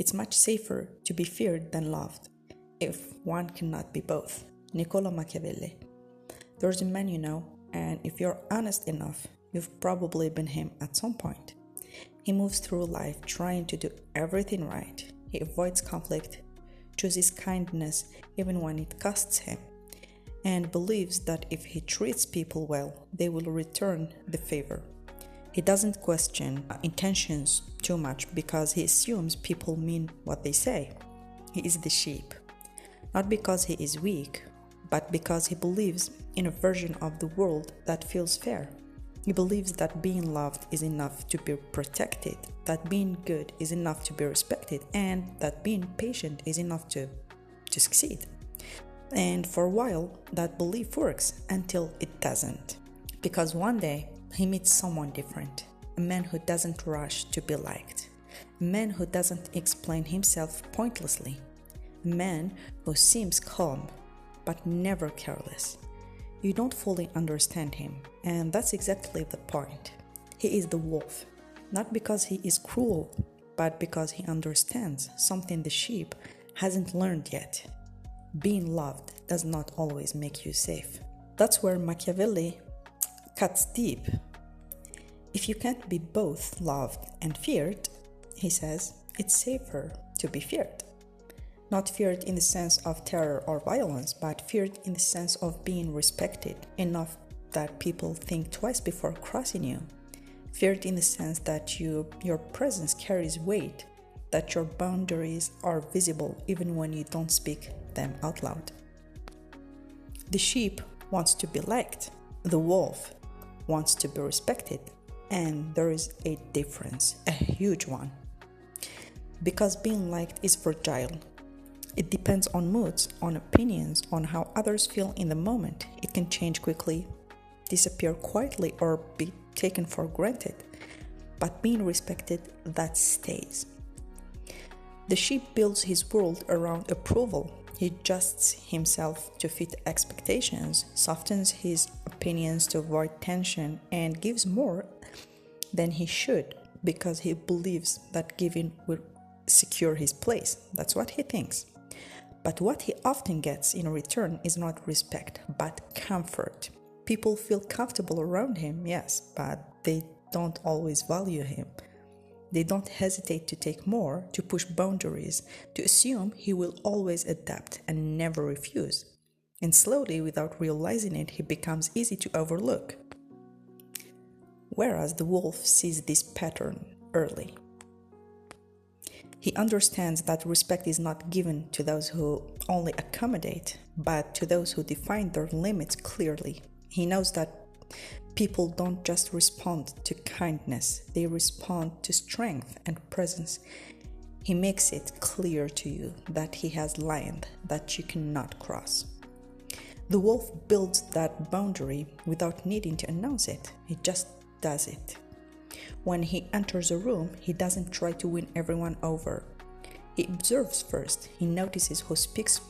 It's much safer to be feared than loved, if one cannot be both. Niccolo Machiavelli. There's a man you know, and if you're honest enough, you've probably been him at some point. He moves through life trying to do everything right. He avoids conflict, chooses kindness even when it costs him, and believes that if he treats people well, they will return the favor. He doesn't question intentions too much because he assumes people mean what they say. He is the sheep, not because he is weak, but because he believes in a version of the world that feels fair. He believes that being loved is enough to be protected, that being good is enough to be respected, and that being patient is enough to succeed. And for a while, that belief works until it doesn't. Because one day, he meets someone different, a man who doesn't rush to be liked, a man who doesn't explain himself pointlessly, a man who seems calm but never careless. You don't fully understand him, and that's exactly the point. He is the wolf, not because he is cruel, but because he understands something the sheep hasn't learned yet. Being loved does not always make you safe. That's where Machiavelli cuts deep. If you can't be both loved and feared, he says, it's safer to be feared. Not feared in the sense of terror or violence, but feared in the sense of being respected enough that people think twice before crossing you. Feared in the sense that your presence carries weight, that your boundaries are visible even when you don't speak them out loud. The sheep wants to be liked. The wolf wants to be respected. And there is a difference, a huge one. Because being liked is fragile. It depends on moods, on opinions, on how others feel in the moment. It can change quickly, disappear quietly, or be taken for granted. But being respected, that stays. The sheep builds his world around approval. He adjusts himself to fit expectations, softens his opinions to avoid tension, and gives more than he should because he believes that giving will secure his place. That's what he thinks. But what he often gets in return is not respect, but comfort. People feel comfortable around him, yes, but they don't always value him. They don't hesitate to take more, to push boundaries, to assume he will always adapt and never refuse. And slowly, without realizing it, he becomes easy to overlook. Whereas the wolf sees this pattern early. He understands that respect is not given to those who only accommodate, but to those who define their limits clearly. He knows that people don't just respond to kindness, they respond to strength and presence. He makes it clear to you that he has land that you cannot cross. The wolf builds that boundary without needing to announce it. He just does it. When he enters a room, he doesn't try to win everyone over. He observes first. He notices who speaks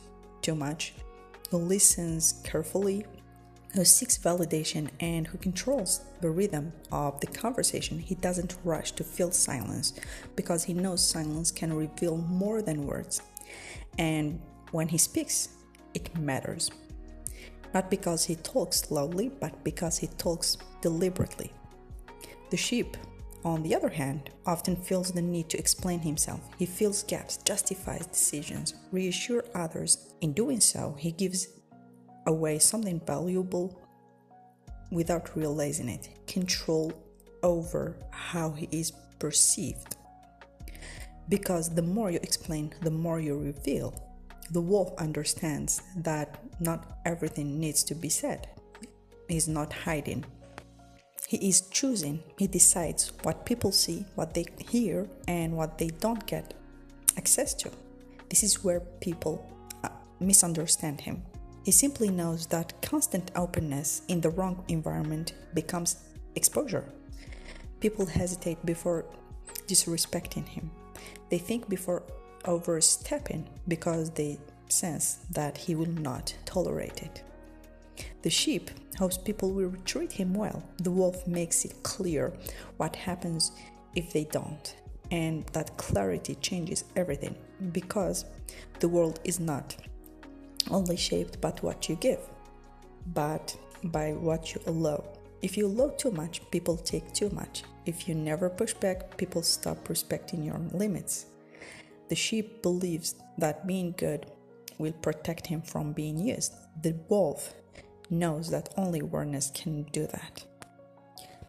too much, who listens carefully, who seeks validation, and who controls the rhythm of the conversation. He doesn't rush to fill silence because he knows silence can reveal more than words. And when he speaks, it matters. Not because he talks loudly, but because he talks deliberately. The sheep, on the other hand, often feels the need to explain himself. He fills gaps, justifies decisions, reassures others. In doing so, he gives away something valuable without realizing it. Control over how he is perceived. Because the more you explain, the more you reveal. The wolf understands that not everything needs to be said. He's not hiding. He is choosing. He decides what people see, what they hear, and what they don't get access to. This is where people misunderstand him. He simply knows that constant openness in the wrong environment becomes exposure. People hesitate before disrespecting him. They think before overstepping because they sense that he will not tolerate it. The sheep hopes people will treat him well. The wolf makes it clear what happens if they don't. And that clarity changes everything, because the world is not only shaped by what you give, but by what you allow. If you allow too much, people take too much. If you never push back, people stop respecting your limits. The sheep believes that being good will protect him from being used. The wolf knows that only awareness can do that.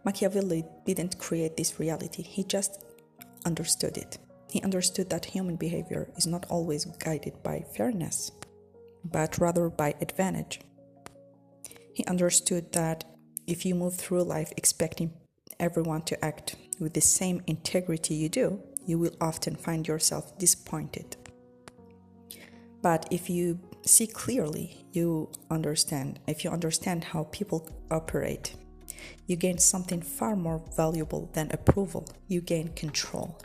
Machiavelli didn't create this reality, he just understood it. He understood that human behavior is not always guided by fairness, but rather by advantage. He understood that if you move through life expecting everyone to act with the same integrity you do, you will often find yourself disappointed. But if you see clearly, if you understand how people operate, you gain something far more valuable than approval. You gain control.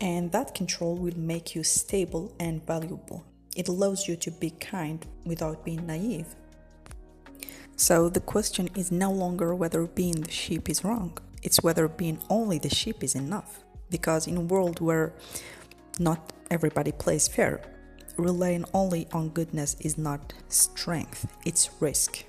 And that control will make you stable and valuable. It allows you to be kind without being naive. So the question is no longer whether being the sheep is wrong. It's whether being only the sheep is enough. Because in a world where not everybody plays fair, relying only on goodness is not strength, it's risk.